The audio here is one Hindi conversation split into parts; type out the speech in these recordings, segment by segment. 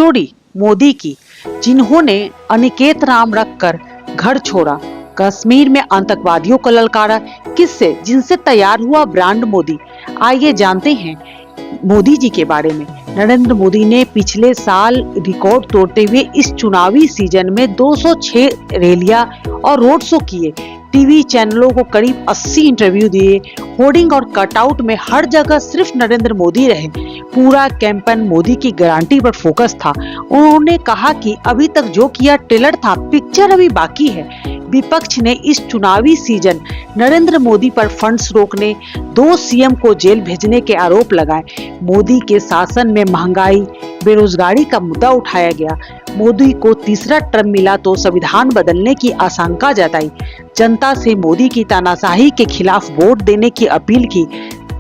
स्टोरी मोदी की, जिन्होंने अनिकेत राम रखकर घर छोड़ा, कश्मीर में आतंकवादियों को ललकारा, किससे जिनसे तैयार हुआ ब्रांड मोदी। आइए जानते हैं मोदी जी के बारे में। नरेंद्र मोदी ने पिछले साल रिकॉर्ड तोड़ते हुए इस चुनावी सीजन में 206 रैलियां और रोड शो किए, टीवी चैनलों को करीब 80 इंटरव्यू दिए, होर्डिंग और कटआउट में हर जगह सिर्फ नरेंद्र मोदी रहे। पूरा कैंपेन मोदी की गारंटी पर फोकस था। उन्होंने कहा कि अभी तक जो किया ट्रेलर था, पिक्चर अभी बाकी है। विपक्ष ने इस चुनावी सीजन नरेंद्र मोदी पर फंड्स रोकने, 2 सीएम को जेल भेजने के आरोप लगाए। मोदी के शासन में महंगाई, बेरोजगारी का मुद्दा उठाया गया। मोदी को तीसरा टर्म मिला तो संविधान बदलने की आशंका जताई। जनता से मोदी की तानाशाही के खिलाफ वोट देने की अपील की।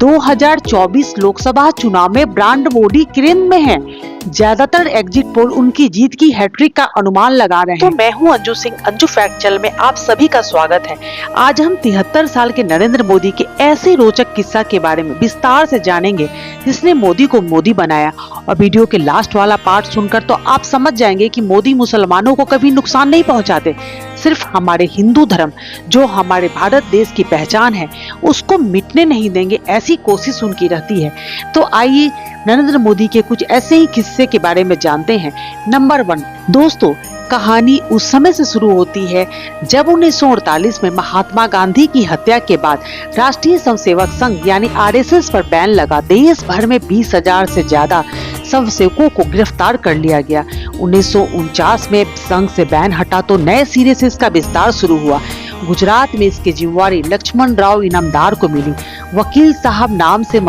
2024 लोकसभा चुनाव में ब्रांड मोदी क्रेन में है। ज्यादातर एग्जिट पोल उनकी जीत की हैट्रिक का अनुमान लगा रहे हैं। तो मैं हूं अंजू सिंह, अंजू फैक्ट चैनल में आप सभी का स्वागत है। आज हम 73 साल के नरेंद्र मोदी के ऐसे रोचक किस्सा के बारे में विस्तार से जानेंगे जिसने मोदी को मोदी बनाया। और वीडियो के लास्ट वाला पार्ट सुनकर तो आप समझ जाएंगे कि मोदी मुसलमानों को कभी नुकसान नहीं पहुंचाते, सिर्फ हमारे हिंदू धर्म जो हमारे भारत देश की पहचान है उसको मिटने नहीं देंगे, ऐसी कोशिश उनकी रहती है। तो आइए नरेंद्र मोदी के कुछ ऐसे ही किस्से के बारे में जानते हैं। नंबर 1 दोस्तों, कहानी उस समय से शुरू होती है जब 1948 में महात्मा गांधी की हत्या के बाद राष्ट्रीय स्वयंसेवक संघ यानी आरएसएस पर बैन लगा। देश भर में 20,000 से ज्यादा स्वयंसेवकों को गिरफ्तार कर लिया गया। 1949 में संघ से बैन हटा तो नए सिरे से इसका विस्तार शुरू हुआ। गुजरात में इसकी जिम्मेवारी लक्ष्मण राव इनामदार को मिली। वकील साहब नाम से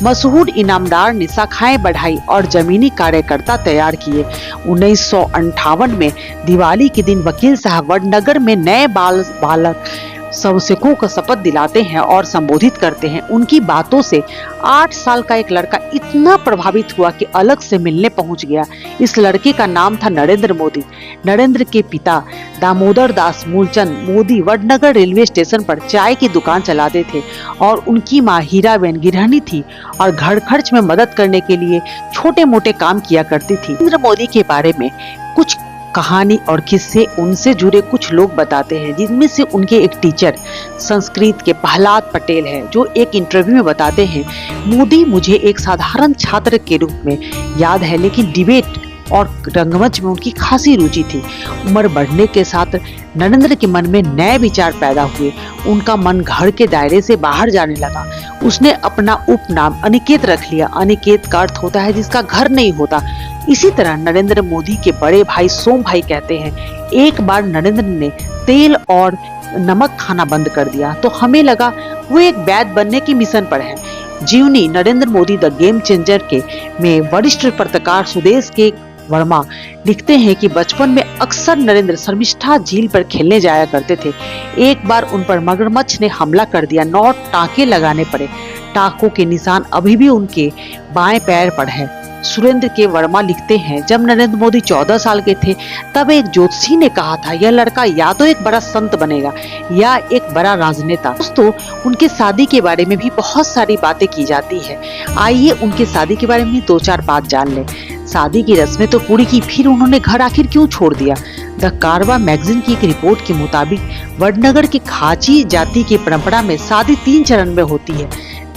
मशहूर इनामदार ने शाखाएं बढ़ाई और जमीनी कार्यकर्ता तैयार किए। 1958 में दिवाली के दिन वकील साहब वडनगर में नए बालक स्वयंसेवकों को शपथ दिलाते हैं और संबोधित करते हैं। उनकी बातों से 8 साल का एक लड़का इतना प्रभावित हुआ कि अलग से मिलने पहुंच गया। इस लड़के का नाम था नरेंद्र मोदी। नरेंद्र के पिता दामोदर दास मूलचंद मोदी वडनगर रेलवे स्टेशन पर चाय की दुकान चलाते थे और उनकी माँ हीराबेन गृहिणी थी और घर खर्च में मदद करने के लिए छोटे मोटे काम किया करती थी। नरेंद्र मोदी के बारे में कुछ कहानी और किस्से उनसे जुड़े कुछ लोग बताते हैं, जिनमें से उनके एक टीचर संस्कृत के प्रहलाद पटेल हैं, जो एक इंटरव्यू में बताते हैं, मोदी मुझे एक साधारण छात्र के रूप में याद है, लेकिन डिबेट और रंगमंच में उनकी खासी रुचि थी। उम्र बढ़ने के साथ नरेंद्र के मन में नए विचार पैदा हुए। उनका मन घर के दायरे से बाहर जाने लगा। उसने अपना उपनाम अनिकेत रख लिया। अनिकेत का अर्थ होता है जिसका घर नहीं होता। इसी तरह नरेंद्र मोदी के बड़े भाई सोम भाई कहते हैं, एक बार नरेंद्र ने तेल और नमक खाना बंद कर दिया तो हमें लगा वो एक वैद्य बनने की मिशन पर है। जीवनी Narendra Modi the game changer के में वरिष्ठ पत्रकार सुदेश के वर्मा लिखते हैं कि बचपन में अक्सर नरेंद्र शर्मिष्ठा झील पर खेलने जाया करते थे। एक बार उन पर मगरमच्छ ने हमला कर दिया। 9 टाँके लगाने पड़े। टाँकों के निशान अभी भी उनके बाएं पैर पर है। सुरेंद्र के वर्मा लिखते हैं, जब नरेंद्र मोदी 14 साल के थे तब एक ज्योतिषी ने कहा था यह लड़का या तो एक बड़ा संत बनेगा या एक बड़ा राजनेता। दोस्तों, उनके शादी के बारे में भी बहुत सारी बातें की जाती है। आइए उनके शादी के बारे में 2-4 बात जान लें। शादी की रस्में तो पूरी की, फिर उन्होंने घर आखिर क्यों छोड़ दिया? द कारवा मैगजीन की एक रिपोर्ट के मुताबिक वडनगर की खाची जाति की परंपरा में शादी 3 चरण में होती है।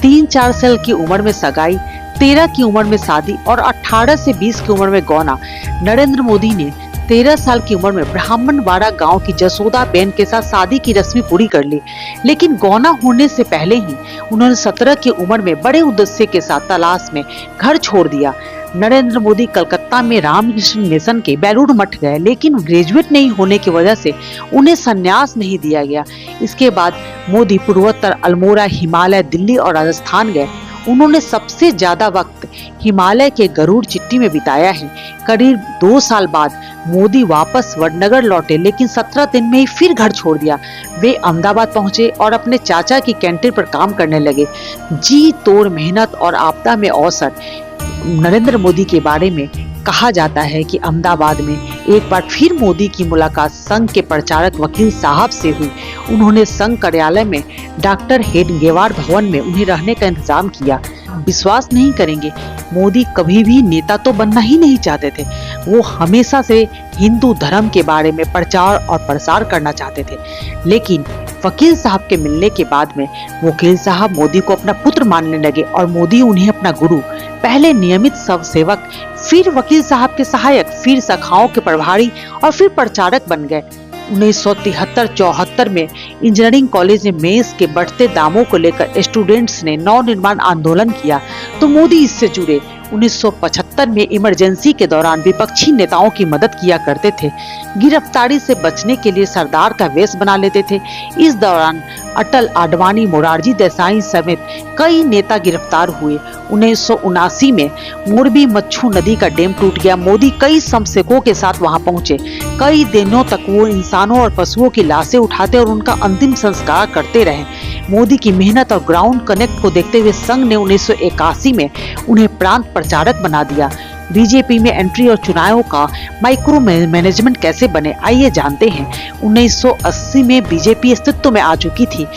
3-4 साल की उम्र में सगाई, 13 की उम्र में शादी और 18 से 20 की उम्र में गौना। नरेंद्र मोदी ने 13 साल की उम्र में ब्राह्मणवाड़ा गांव की जसोदा बेन के साथ शादी की रस्में पूरी कर ली, लेकिन गौना होने से पहले ही उन्होंने 17 की उम्र में बड़े उद्देश्य के साथ तलाश में घर छोड़ दिया। नरेंद्र मोदी कलकत्ता में रामकृष्ण मिशन के बेलूर मठ गए, लेकिन ग्रेजुएट नहीं होने की वजह से उन्हें संन्यास नहीं दिया गया। इसके बाद मोदी पूर्वोत्तर, अल्मोड़ा, हिमालय, दिल्ली और राजस्थान गए। उन्होंने सबसे ज्यादा वक्त हिमालय के गरुड़ चिट्टी में बिताया है। करीब 2 साल बाद मोदी वापस वडनगर लौटे, लेकिन 17 दिन में ही फिर घर छोड़ दिया। वे अहमदाबाद पहुंचे और अपने चाचा की कैंटीन पर काम करने लगे। जी तोड़ मेहनत और आपदा में अवसर। नरेंद्र मोदी के बारे में कहा जाता है कि अहमदाबाद में एक बार फिर मोदी की मुलाकात संघ के प्रचारक वकील साहब से हुई। उन्होंने संघ कार्यालय में डॉक्टर हेडगेवार भवन में उन्हें रहने का इंतजाम किया। विश्वास नहीं करेंगे, मोदी कभी भी नेता तो बनना ही नहीं चाहते थे। वो हमेशा से हिंदू धर्म के बारे में प्रचार और प्रसार करना चाहते थे। लेकिन वकील साहब के मिलने के बाद में वकील साहब मोदी को अपना पुत्र मानने लगे और मोदी उन्हें अपना गुरु, पहले नियमित सेवक, फिर वकील साहब के सहायक, फिर शाखाओं के प्रभारी और फिर प्रचारक बन गए। 1973-74 में इंजीनियरिंग कॉलेज में मेस के बढ़ते दामों को लेकर स्टूडेंट्स ने नव निर्माण आंदोलन किया तो मोदी इससे जुड़े। 1975 में इमरजेंसी के दौरान विपक्षी नेताओं की मदद किया करते थे। गिरफ्तारी से बचने के लिए सरदार का वेश बना लेते थे। इस दौरान अटल, आडवाणी, मोरारजी देसाई समेत कई नेता गिरफ्तार हुए। 1979 में मोरबी मच्छू नदी का डैम टूट गया। मोदी कई समर्थकों के साथ वहां पहुंचे। कई दिनों तक वो इंसानों और पशुओं की लाशें उठाते और उनका अंतिम संस्कार करते रहे। मोदी की मेहनत और ग्राउंड कनेक्ट को देखते हुए संघ ने 1981 में उन्हें प्रांत प्रचारक बना दिया। बीजेपी में एंट्री और चुनावों का माइक्रो मैनेजमेंट कैसे बने, आइए जानते हैं। 1980 में बीजेपी अस्तित्व में आ चुकी थी।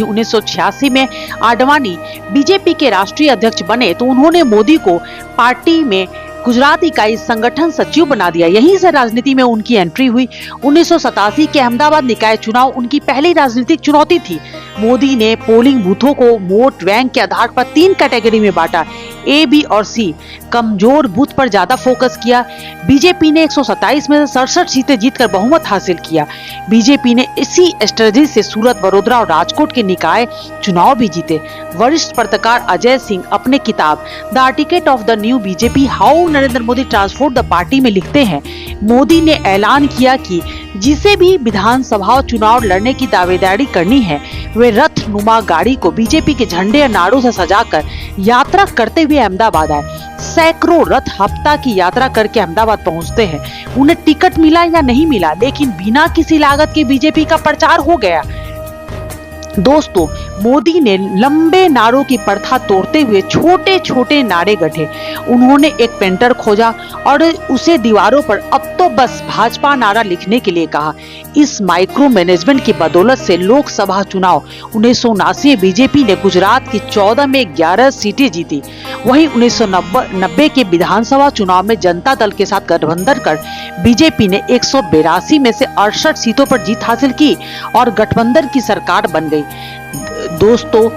1986 में आडवाणी बीजेपी के राष्ट्रीय अध्यक्ष बने तो उन्होंने मोदी को पार्टी में गुजरात इकाई संगठन सचिव बना दिया। यहीं से राजनीति में उनकी एंट्री हुई। 1987 के अहमदाबाद निकाय चुनाव उनकी पहली राजनीतिक चुनौती थी। मोदी ने पोलिंग बूथों को वोट बैंक के आधार पर 3 कैटेगरी में बांटा, ए, बी और सी। कमजोर बूथ पर ज्यादा फोकस किया। बीजेपी ने 127 में से 67 सीटें जीतकर बहुमत हासिल किया। बीजेपी ने इसी स्ट्रेटजी से सूरत, वडोदरा और राजकोट के निकाय चुनाव भी जीते। वरिष्ठ पत्रकार अजय सिंह अपने किताब the architect of the new BJP, how Narendra Modi transformed the party में लिखते हैं, मोदी ने ऐलान किया कि जिसे भी विधानसभा चुनाव लड़ने की दावेदारी करनी है वे रथ नुमा गाड़ी को बीजेपी के झंडे और नारों से सजाकर यात्रा करते हुए अहमदाबाद आए। सैकड़ों रथ हफ्ता की यात्रा करके अहमदाबाद पहुंचते हैं। उन्हें टिकट मिला या नहीं मिला, लेकिन बिना किसी लागत के बीजेपी का प्रचार हो गया। दोस्तों, मोदी ने लंबे नारों की प्रथा तोड़ते हुए छोटे छोटे नारे गढ़े। उन्होंने एक पेंटर खोजा और उसे दीवारों पर अब तो बस भाजपा नारा लिखने के लिए कहा। इस माइक्रो मैनेजमेंट की बदौलत से लोकसभा चुनाव 1979 में बीजेपी ने गुजरात की 14 में 11 सीटें जीती। वहीं 1990 के विधानसभा चुनाव में जनता दल के साथ गठबंधन कर बीजेपी ने 182 में से 68 सीटों पर जीत हासिल की और गठबंधन की सरकार बन गई। दोस्तों,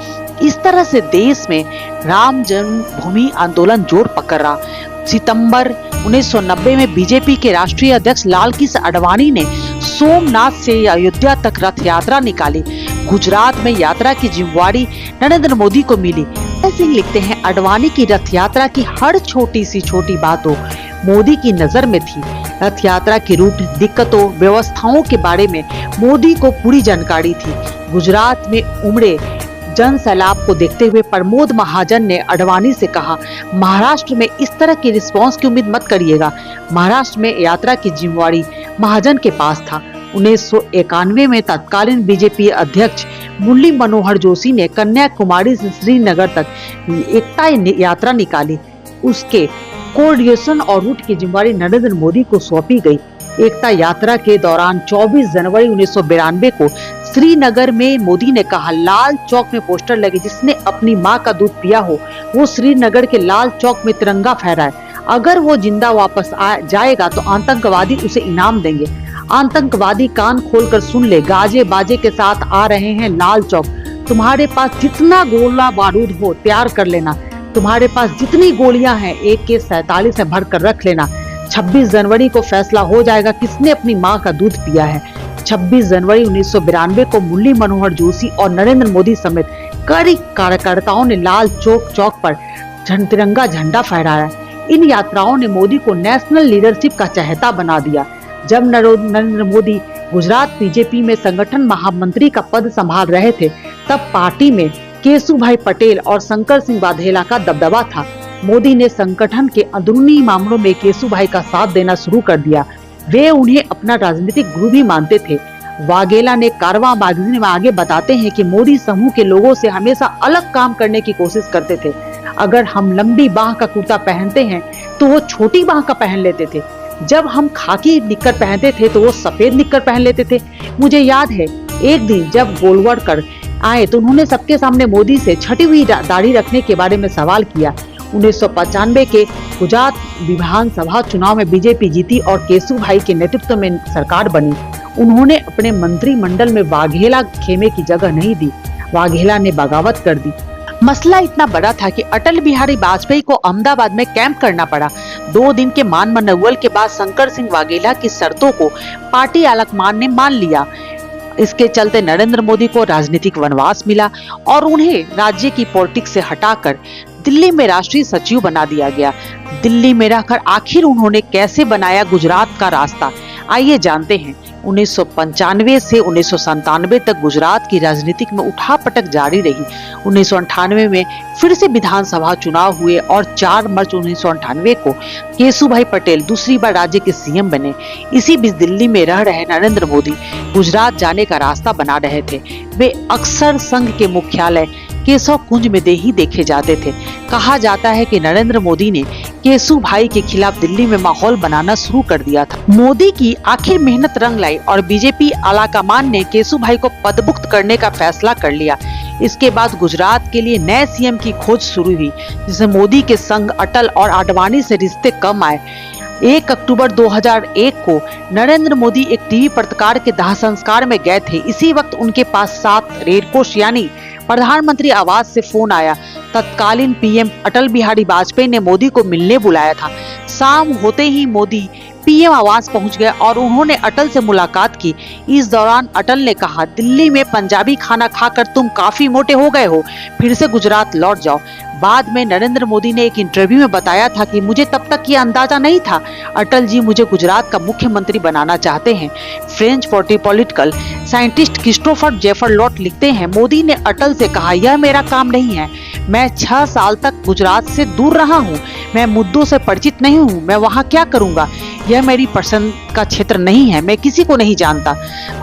इस तरह से देश में राम जन्मभूमि आंदोलन जोर पकड़ रहा। सितंबर 1990 में बीजेपी के राष्ट्रीय अध्यक्ष लाल कृष्ण आडवाणी ने सोमनाथ से अयोध्या तक रथ यात्रा निकाली। गुजरात में यात्रा की जिम्मेवारी नरेंद्र मोदी को मिली। ऐसे लिखते हैं, आडवाणी की रथ यात्रा की हर छोटी सी छोटी बातों मोदी की नजर में थी। रथ यात्रा की रूट, दिक्कतों, व्यवस्थाओं के बारे में मोदी को पूरी जानकारी थी। गुजरात में उमड़े जन सैलाब को देखते हुए प्रमोद महाजन ने आडवाणी से कहा, महाराष्ट्र में इस तरह की रिस्पांस की उम्मीद मत करिएगा। महाराष्ट्र में यात्रा की जिम्मेवारी महाजन के पास था। 1991 में तत्कालीन बीजेपी अध्यक्ष मुरली मनोहर जोशी ने कन्याकुमारी से श्रीनगर तक एकता यात्रा निकाली। उसके कोऑर्डिनेशन और रूट की जिम्मेवारी नरेंद्र मोदी को सौंपी गई। एकता यात्रा के दौरान 24 जनवरी 1992 को श्रीनगर में मोदी ने कहा, लाल चौक में पोस्टर लगे, जिसने अपनी मां का दूध पिया हो वो श्रीनगर के लाल चौक में तिरंगा फहराए। अगर वो जिंदा वापस आ जाएगा तो आतंकवादी उसे इनाम देंगे। आतंकवादी कान खोलकर सुन ले, गाजे बाजे के साथ आ रहे हैं लाल चौक। तुम्हारे पास जितना गोला बारूद हो तैयार कर लेना। तुम्हारे पास जितनी गोलियां हैं AK-47 से भर कर रख लेना। 26 जनवरी को फैसला हो जाएगा किसने अपनी मां का दूध पिया है। 26 जनवरी 1992 को मुरली मनोहर जोशी और नरेंद्र मोदी समेत कई कार्यकर्ताओं ने लाल चौक पर तिरंगा झंडा फहराया। इन यात्राओं ने मोदी को नेशनल लीडरशिप का चहेता बना दिया। जब नरेंद्र मोदी गुजरात बीजेपी में संगठन महामंत्री का पद संभाल रहे थे, तब पार्टी में केशुभाई पटेल और शंकर सिंह वाघेला का दबदबा था। मोदी ने संगठन के अंदरूनी मामलों में केशुभाई का साथ देना शुरू कर दिया। वे उन्हें अपना राजनीतिक गुरु भी मानते थे। वाघेला ने कारवां मैगजीन में आगे बताते हैं कि मोदी समूह के लोगों से हमेशा अलग काम करने की कोशिश करते थे। अगर हम लंबी बाह का कुर्ता पहनते हैं तो वो छोटी बाह का पहन लेते थे। जब हम खाकी निक्कर पहनते थे तो वो सफेद निक्कर पहन लेते थे। मुझे याद है एक दिन जब गोलवलकर आए तो उन्होंने सबके सामने मोदी से छठी हुई दाढ़ी रखने के बारे में सवाल किया। 1995 के गुजरात विधानसभा चुनाव में बीजेपी जीती और केशुभाई के नेतृत्व में सरकार बनी। उन्होंने अपने मंत्रिमंडल में वाघेला खेमे की जगह नहीं दी, वाघेला ने बगावत कर दी। मसला इतना बड़ा था कि अटल बिहारी वाजपेयी को अहमदाबाद में कैंप करना पड़ा। 2 दिन के मान मनौवल के बाद शंकर सिंह वाघेला की शर्तों को पार्टी आलाकमान ने मान लिया। इसके चलते नरेंद्र मोदी को राजनीतिक वनवास मिला और उन्हें राज्य की पॉलिटिक्स से हटाकर दिल्ली में राष्ट्रीय सचिव बना दिया गया। दिल्ली में रहकर आखिर उन्होंने कैसे बनाया गुजरात का रास्ता, आइए जानते हैं। 1995 से 1997 तक गुजरात की राजनीतिक में उठापटक जारी रही। 1998 में फिर से विधानसभा चुनाव हुए और 4 मार्च 1998 को केशुभाई पटेल दूसरी बार राज्य के सीएम बने। इसी बीच दिल्ली में रह रहे नरेंद्र मोदी गुजरात जाने का रास्ता बना रहे थे। वे अक्सर संघ के मुख्यालय केशव कुंज में ही देखे जाते थे। कहा जाता है कि नरेंद्र मोदी ने केशुभाई के खिलाफ दिल्ली में माहौल बनाना शुरू कर दिया था। मोदी की आखिर मेहनत रंग लाई और बीजेपी आलाकमान ने केशुभाई को पदमुक्त करने का फैसला कर लिया। इसके बाद गुजरात के लिए नए सीएम की खोज शुरू हुई, जिसमें मोदी के संग अटल और आडवाणी से रिश्ते कम आए। 1 अक्टूबर 2001 को नरेंद्र मोदी एक टीवी पत्रकार के दाह संस्कार में गए थे। इसी वक्त उनके पास 7 रेडकोश यानी प्रधानमंत्री आवास से फोन आया। तत्कालीन पीएम अटल बिहारी वाजपेयी ने मोदी को मिलने बुलाया था। शाम होते ही मोदी पीएम आवास पहुंच गए और उन्होंने अटल से मुलाकात की। इस दौरान अटल ने कहा, दिल्ली में पंजाबी खाना खाकर तुम काफी मोटे हो गए हो, फिर से गुजरात लौट जाओ। बाद में नरेंद्र मोदी ने एक इंटरव्यू में बताया था कि मुझे तब तक ये अंदाजा नहीं था, अटल जी मुझे गुजरात का मुख्यमंत्री बनाना चाहते हैं। French political scientist Christophe Jaffrelot लिखते हैं, मोदी ने अटल से कहा, यह मेरा काम नहीं है, मैं 6 साल तक गुजरात से दूर रहा हूँ, मैं मुद्दों से परिचित नहीं हूँ, मैं वहाँ क्या करूँगा, यह मेरी पसंद का क्षेत्र नहीं है, मैं किसी को नहीं जानता।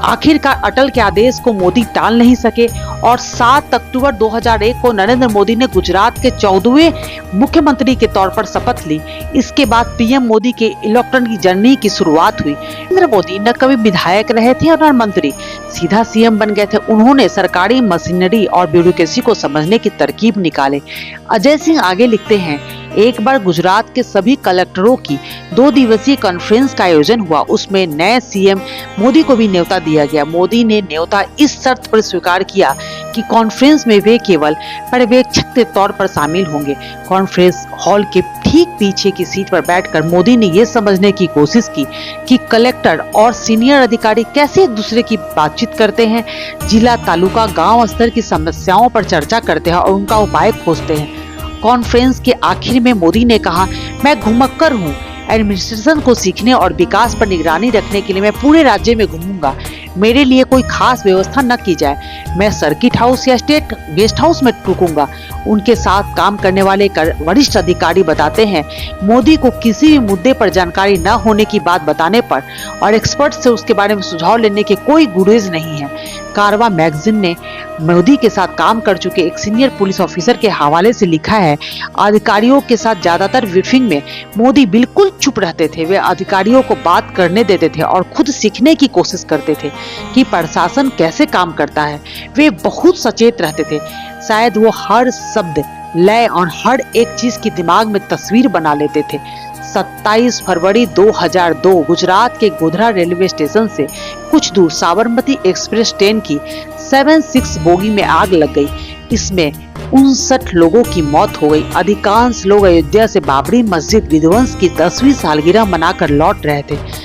आखिरकार अटल के आदेश को मोदी टाल नहीं सके और 7 अक्टूबर 2001 को नरेंद्र मोदी ने गुजरात के 14वें मुख्यमंत्री के तौर पर शपथ ली। इसके बाद पीएम मोदी के इलेक्ट्रॉनिक जर्नी की शुरुआत हुई। नरेंद्र मोदी न कभी विधायक रहे थे और न मंत्री, सीधा सीएम बन गए थे। उन्होंने सरकारी मशीनरी और ब्यूरोक्रेसी को समझने की तरकीब निकाले। अजय सिंह आगे लिखते हैं, एक बार गुजरात के सभी कलेक्टरों की 2 दिवसीय कॉन्फ्रेंस का आयोजन हुआ। उसमें नए सीएम मोदी को भी न्योता दिया गया। मोदी ने न्योता इस शर्त पर स्वीकार किया कि कॉन्फ्रेंस में वे केवल पर्यवेक्षक के तौर पर शामिल होंगे। कॉन्फ्रेंस हॉल के ठीक पीछे की सीट पर बैठकर मोदी ने ये समझने की कोशिश की कि कलेक्टर और सीनियर अधिकारी कैसे एक दूसरे की बातचीत करते हैं, जिला, तालुका, गांव स्तर की समस्याओं पर चर्चा करते हैं और उनका उपाय खोजते हैं। कॉन्फ्रेंस के आखिर में मोदी ने कहा, मैं घुमक्कर हूँ, एडमिनिस्ट्रेशन को सीखने और विकास पर निगरानी रखने के लिए मैं पूरे राज्य में घूमूंगा। मेरे लिए कोई खास व्यवस्था न की जाए, मैं सर्किट हाउस या स्टेट गेस्ट हाउस में रुकूंगा। उनके साथ काम करने वाले वरिष्ठ अधिकारी बताते हैं, मोदी को किसी भी मुद्दे पर जानकारी न होने की बात बताने पर और एक्सपर्ट से उसके बारे में सुझाव लेने के कोई गुरेज नहीं है। कारवा मैगजीन ने मोदी के साथ काम कर चुके एक सीनियर पुलिस ऑफिसर के हवाले से लिखा है, अधिकारियों के साथ ज्यादातर ब्रीफिंग में मोदी बिल्कुल चुप रहते थे। वे अधिकारियों को बात करने देते थे और खुद सीखने की कोशिश करते थे कि प्रशासन कैसे काम करता है। वे बहुत सचेत रहते थे। शायद वो हर शब्द, लय और हर एक चीज की दिमाग में तस्वीर बना लेते थे। 27 फरवरी 2002 गुजरात के गोधरा रेलवे स्टेशन से कुछ दूर साबरमती एक्सप्रेस ट्रेन की 76 बोगी में आग लग गई। इसमें 59 लोगों की मौत हो गई। अधिकांश लोग अयोध्या से बाबरी मस्जिद विध्वंस की 10वीं सालगिरह मनाकर लौट रहे थे।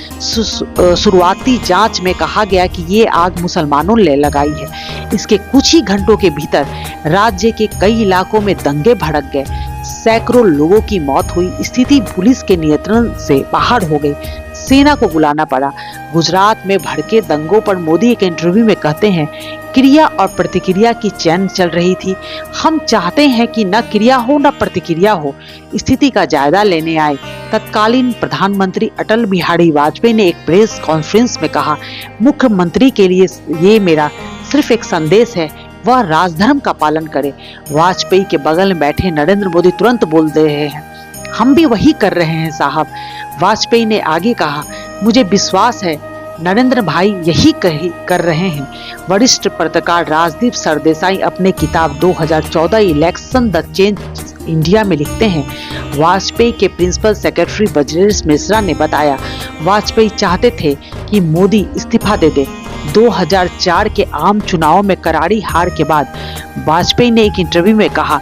शुरुआती जांच में कहा गया कि ये आग मुसलमानों ने लगाई है। इसके कुछ ही घंटों के भीतर राज्य के कई इलाकों में दंगे भड़क गए, सैकड़ों लोगों की मौत हुई। स्थिति पुलिस के नियंत्रण से बाहर हो गई, सेना को बुलाना पड़ा। गुजरात में भड़के दंगों पर मोदी एक इंटरव्यू में कहते हैं, क्रिया और प्रतिक्रिया की चैन चल रही थी। हम चाहते हैं कि न क्रिया हो न प्रतिक्रिया हो। स्थिति का जायजा लेने आए तत्कालीन प्रधानमंत्री अटल बिहारी वाजपेयी ने एक प्रेस कॉन्फ्रेंस में कहा, मुख्यमंत्री के लिए ये मेरा सिर्फ एक संदेश है, वह राजधर्म का पालन करे। वाजपेयी के बगल में बैठे नरेंद्र मोदी तुरंत बोल दे रहे हैं, हम भी वही कर रहे हैं साहब। वाजपेयी ने आगे कहा, मुझे विश्वास है नरेंद्र भाई यही कर रहे हैं। वरिष्ठ पत्रकार राजदीप सरदेसाई अपने किताब 2014 इलेक्शन द चेंज इंडिया में लिखते हैं, वाजपेयी के प्रिंसिपल सेक्रेटरी ब्रजेश मिश्रा ने बताया, वाजपेयी चाहते थे कि मोदी इस्तीफा दे दे। 2004 के आम चुनाव में करारी हार के बाद वाजपेयी ने एक इंटरव्यू में कहा,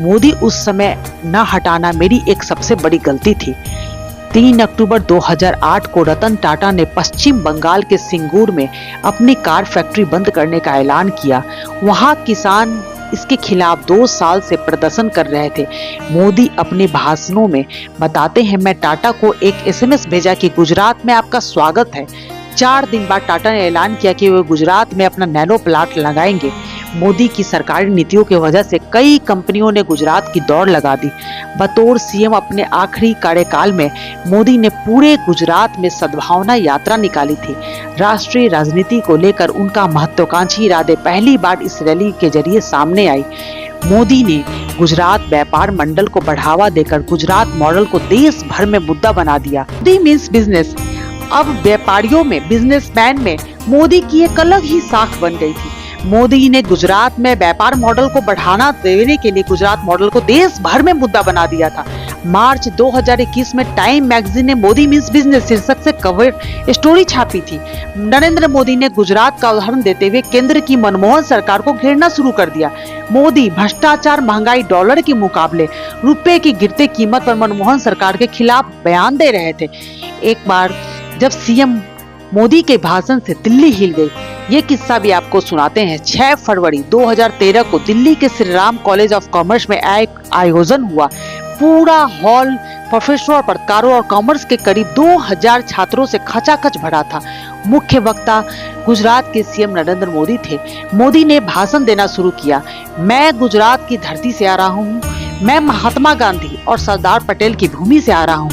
मोदी उस समय न हटाना मेरी एक सबसे बड़ी गलती थी। 3 अक्टूबर 2008 को रतन टाटा ने पश्चिम बंगाल के सिंगूर में अपनी कार फैक्ट्री बंद करने का ऐलान किया। वहां किसान इसके खिलाफ 2 साल से प्रदर्शन कर रहे थे। मोदी अपने भाषणों में बताते हैं, मैं टाटा को एक SMS भेजा कि गुजरात में आपका स्वागत है। 4 दिन बाद टाटा ने ऐलान किया कि वे गुजरात में अपना नैनो प्लांट लगाएंगे। मोदी की सरकारी नीतियों की वजह से कई कंपनियों ने गुजरात की दौड़ लगा दी। बतौर सीएम अपने आखिरी कार्यकाल में मोदी ने पूरे गुजरात में सद्भावना यात्रा निकाली थी। राष्ट्रीय राजनीति को लेकर उनका महत्वाकांक्षी इरादे पहली बार इस रैली के जरिए सामने आई। मोदी ने गुजरात व्यापार मंडल को बढ़ावा देकर गुजरात मॉडल को देश भर में मुद्दा बना दिया। Modi means business. अब व्यापारियों में, बिजनेसमैन में मोदी की एक अलग ही साख बन गई थी। मोदी ने गुजरात में व्यापार मॉडल को बढ़ावा देने के लिए गुजरात मॉडल को देश भर में मुद्दा बना दिया था। मार्च 2021 में टाइम मैगजीन ने मोदी मीन्स बिजनेस शीर्षक से कवर स्टोरी छापी थी। नरेंद्र मोदी ने गुजरात का उदाहरण देते हुए केंद्र की मनमोहन सरकार को घेरना शुरू कर दिया। मोदी भ्रष्टाचार, महंगाई, डॉलर के मुकाबले रुपए की गिरती कीमत पर मनमोहन सरकार के खिलाफ बयान दे रहे थे। एक बार जब सीएम मोदी के भाषण से दिल्ली हिल गई, ये किस्सा भी आपको सुनाते हैं। 6 फरवरी 2013 को दिल्ली के Shri Ram college of commerce में एक आयोजन हुआ। पूरा हॉल प्रोफेसर, पत्रकारों और कॉमर्स के करीब 2000 छात्रों से खचाखच भरा था। मुख्य वक्ता गुजरात के सीएम नरेंद्र मोदी थे। मोदी ने भाषण देना शुरू किया। मैं गुजरात की धरती से आ रहा हूँ, मैं महात्मा गांधी और सरदार पटेल की भूमि से आ रहा हूँ।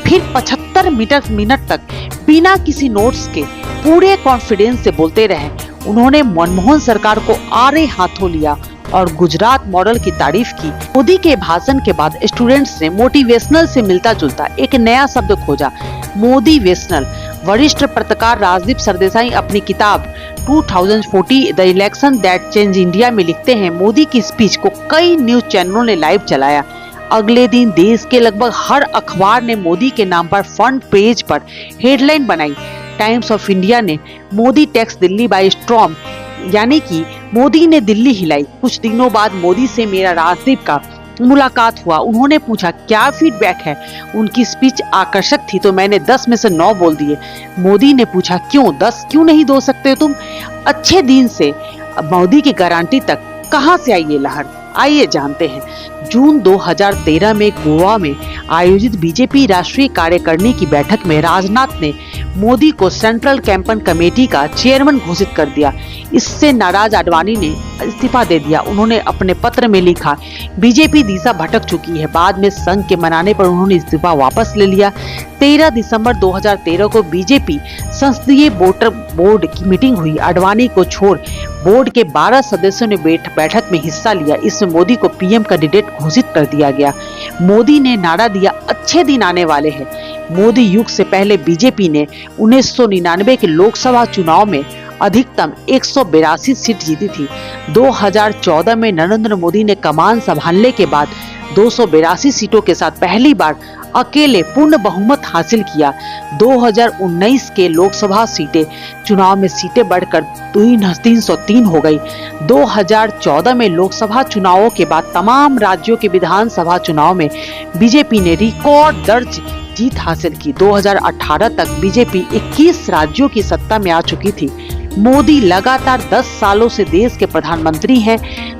फिर 75 मिनट तक बिना किसी नोट्स के पूरे कॉन्फिडेंस से बोलते रहे। उन्होंने मनमोहन सरकार को आड़े हाथों लिया और गुजरात मॉडल की तारीफ की। मोदी के भाषण के बाद स्टूडेंट्स ने मोटिवेशनल से मिलता जुलता एक नया शब्द खोजा, मोटिवेशनल। वरिष्ठ पत्रकार राजदीप सरदेसाई अपनी किताब 2040 the election that change India में लिखते हैं, मोदी की स्पीच को कई न्यूज चैनलों ने लाइव चलाया। अगले दिन देश के लगभग हर अखबार ने मोदी के नाम पर फ्रंट पेज पर हेडलाइन बनाई। टाइम्स ऑफ इंडिया ने Modi takes Delhi by storm, यानी कि मोदी ने दिल्ली हिलाई। कुछ दिनों बाद मोदी से मेरा राजदीप का मुलाकात हुआ। उन्होंने पूछा क्या फीडबैक है। उनकी स्पीच आकर्षक थी तो मैंने 10 में से 9 बोल दिए। मोदी ने पूछा क्यों 10 क्यों नहीं दो सकते तुम? अच्छे दिन से मोदी की गारंटी तक कहां से आई ये लहर, आइए जानते हैं। जून 2013 में गोवा में आयोजित बीजेपी राष्ट्रीय कार्यकारिणी की बैठक में राजनाथ ने मोदी को सेंट्रल कैंपेन कमेटी का चेयरमैन घोषित कर दिया। इससे नाराज आडवाणी ने इस्तीफा दे दिया। उन्होंने अपने पत्र में लिखा, बीजेपी दिशा भटक चुकी है। बाद में संघ के मनाने पर उन्होंने इस्तीफा वापस ले लिया। 13 दिसंबर 2013 को बीजेपी संसदीय बोर्ड की मीटिंग हुई। आडवाणी को छोड़ बोर्ड के 12 सदस्यों ने बैठक में हिस्सा लिया। इसमें मोदी को पीएम कैंडिडेट घोषित कर दिया गया। मोदी ने नारा दिया, अच्छे दिन आने वाले हैं। मोदी युग से पहले बीजेपी ने 1999 के लोकसभा चुनाव में अधिकतम 182 सीट जीती थी। 2014 में नरेंद्र मोदी ने कमान संभालने के बाद 282 सीटों के साथ पहली बार अकेले पूर्ण बहुमत हासिल किया। 2019 के लोकसभा चुनाव में सीटें बढ़कर 303 हो गई। 2014 में लोकसभा चुनावों के बाद तमाम राज्यों के विधानसभा चुनाव में बीजेपी ने रिकॉर्ड दर्ज जीत हासिल की। 2018 तक बीजेपी 21 राज्यों की सत्ता में आ चुकी थी। मोदी लगातार 10 सालों से देश के प्रधानमंत्री हैं।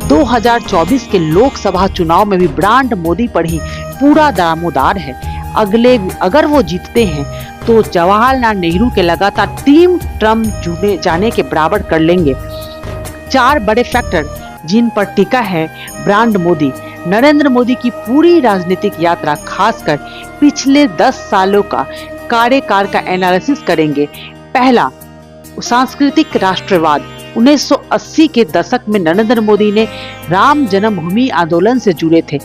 2024 के लोकसभा चुनाव में भी ब्रांड मोदी पर ही पूरा दारोमदार है। अगर वो जीतते हैं तो जवाहरलाल नेहरू के लगातार 3 टर्म चुने जाने के बराबर कर लेंगे। 4 बड़े फैक्टर जिन पर टिका है ब्रांड मोदी। नरेंद्र मोदी की पूरी राजनीतिक यात्रा, खासकर पिछले 10 सालों का कार्यकाल का एनालिसिस करेंगे। पहला, सांस्कृतिक राष्ट्रवाद। 1980 के दशक में नरेंद्र मोदी ने राम जन्मभूमि आंदोलन से जुड़े थे।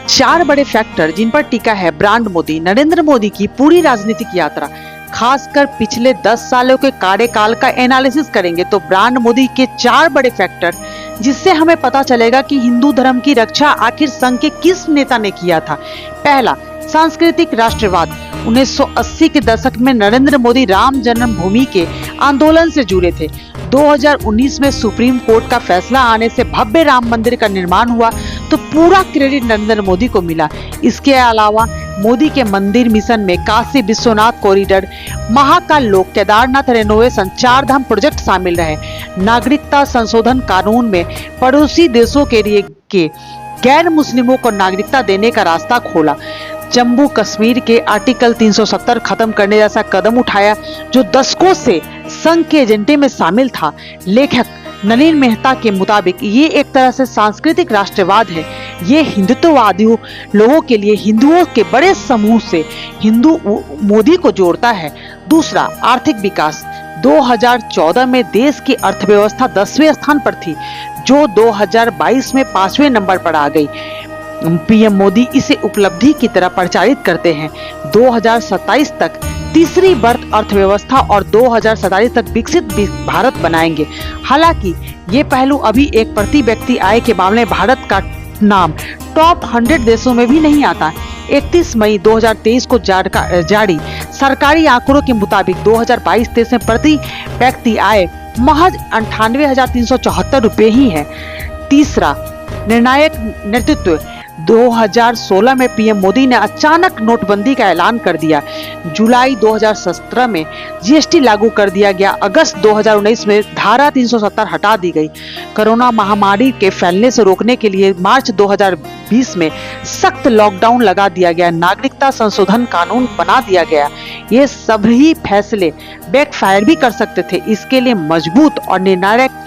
4 बड़े फैक्टर जिन पर टिका है ब्रांड मोदी। नरेंद्र मोदी की पूरी राजनीतिक यात्रा, खासकर पिछले 10 सालों के कार्यकाल का एनालिसिस करेंगे तो ब्रांड मोदी के 4 बड़े फैक्टर, जिससे हमें पता चलेगा कि हिंदू धर्म की रक्षा आखिर संघ के किस नेता ने किया था। पहला, सांस्कृतिक राष्ट्रवाद। 1980 के दशक में नरेंद्र मोदी राम जन्मभूमि के आंदोलन से जुड़े थे। 2019 में सुप्रीम कोर्ट का फैसला आने से भव्य राम मंदिर का निर्माण हुआ तो पूरा क्रेडिट नरेंद्र मोदी को मिला। इसके अलावा मोदी के मंदिर मिशन में काशी विश्वनाथ कॉरिडोर, महाकाल लोक, केदारनाथ रेनोवेशन, 4 धाम प्रोजेक्ट शामिल रहे। नागरिकता संशोधन कानून में पड़ोसी देशों के लिए गैर मुस्लिमों को नागरिकता देने का रास्ता खोला। जम्मू कश्मीर के आर्टिकल 370 खत्म करने जैसा कदम उठाया जो दशकों से संघ के एजेंडे में शामिल था। लेखक नलिन मेहता के मुताबिक ये एक तरह से सांस्कृतिक राष्ट्रवाद है। ये हिंदुत्ववादी लोगों के लिए हिंदुओं के बड़े समूह से हिंदू मोदी को जोड़ता है। दूसरा, आर्थिक विकास। 2014 में देश की अर्थव्यवस्था 10वें स्थान पर थी, जो 2022 में 5वें नंबर पर आ गई। पीएम मोदी इसे उपलब्धि की तरह प्रचारित करते हैं। 2027 तक तीसरी बर्थ अर्थव्यवस्था और 2047 तक विकसित भारत बनाएंगे। हालांकि ये पहलू अभी एक प्रति व्यक्ति आय के मामले में भारत का नाम टॉप 100 देशों में भी नहीं आता। 31 मई 2023 को जारी सरकारी आंकड़ों के मुताबिक 2022-23 में प्रति व्यक्ति आय महज 98,374 रुपए ही है। तीसरा, निर्णायक नेतृत्व। 2016 में पीएम मोदी ने अचानक नोटबंदी का ऐलान कर दिया। जुलाई 2017 में जीएसटी लागू कर दिया गया। अगस्त 2019 में धारा 370 हटा दी गई। कोरोना महामारी के फैलने से रोकने के लिए मार्च 2020 में सख्त लॉकडाउन लगा दिया गया। नागरिकता संशोधन कानून बना दिया गया। ये सभी फैसले बैकफायर भी कर सकते थे। इसके लिए मजबूत और निर्णायक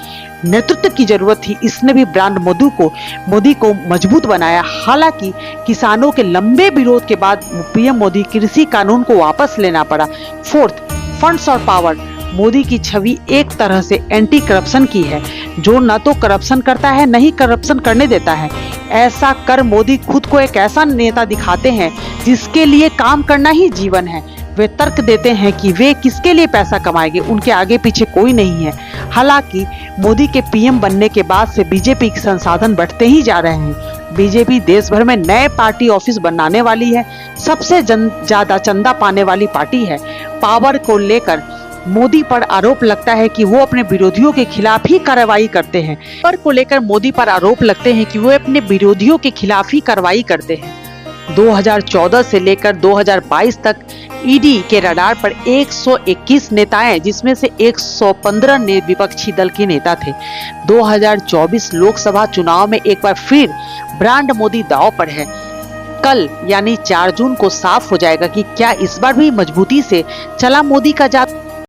नेतृत्व की जरूरत थी। इसने भी ब्रांड मोदी को मजबूत बनाया। हालांकि किसानों के लंबे विरोध के बाद पीएम मोदी कृषि कानून को वापस लेना पड़ा। फोर्थ, फंड्स और पावर। मोदी की छवि एक तरह से एंटी करप्शन की है, जो न तो करप्शन करता है न ही करप्शन करने देता है। ऐसा कर मोदी खुद को एक ऐसा नेता दिखाते हैं जिसके लिए काम करना ही जीवन है। वे तर्क देते हैं कि वे किसके लिए पैसा कमाएंगे, उनके आगे पीछे कोई नहीं है। हालांकि मोदी के पीएम बनने के बाद से बीजेपी के संसाधन बढ़ते ही जा रहे हैं। बीजेपी देश भर में नए पार्टी ऑफिस बनाने वाली है। सबसे ज्यादा चंदा पाने वाली पार्टी है। पावर को लेकर मोदी पर आरोप लगता है कि वो अपने विरोधियों के खिलाफ ही कार्रवाई करते हैं। पावर को लेकर मोदी पर आरोप लगते हैं कि वो अपने विरोधियों के खिलाफ ही कार्रवाई करते हैं। 2014 से लेकर 2022 तक ईडी के रडार पर 121 नेताएं, जिसमें से 115 विपक्षी दल के नेता थे। 2024 लोकसभा चुनाव में एक बार फिर ब्रांड मोदी दांव पर है। कल यानी 4 जून को साफ हो जाएगा कि क्या इस बार भी मजबूती से चला मोदी का जात।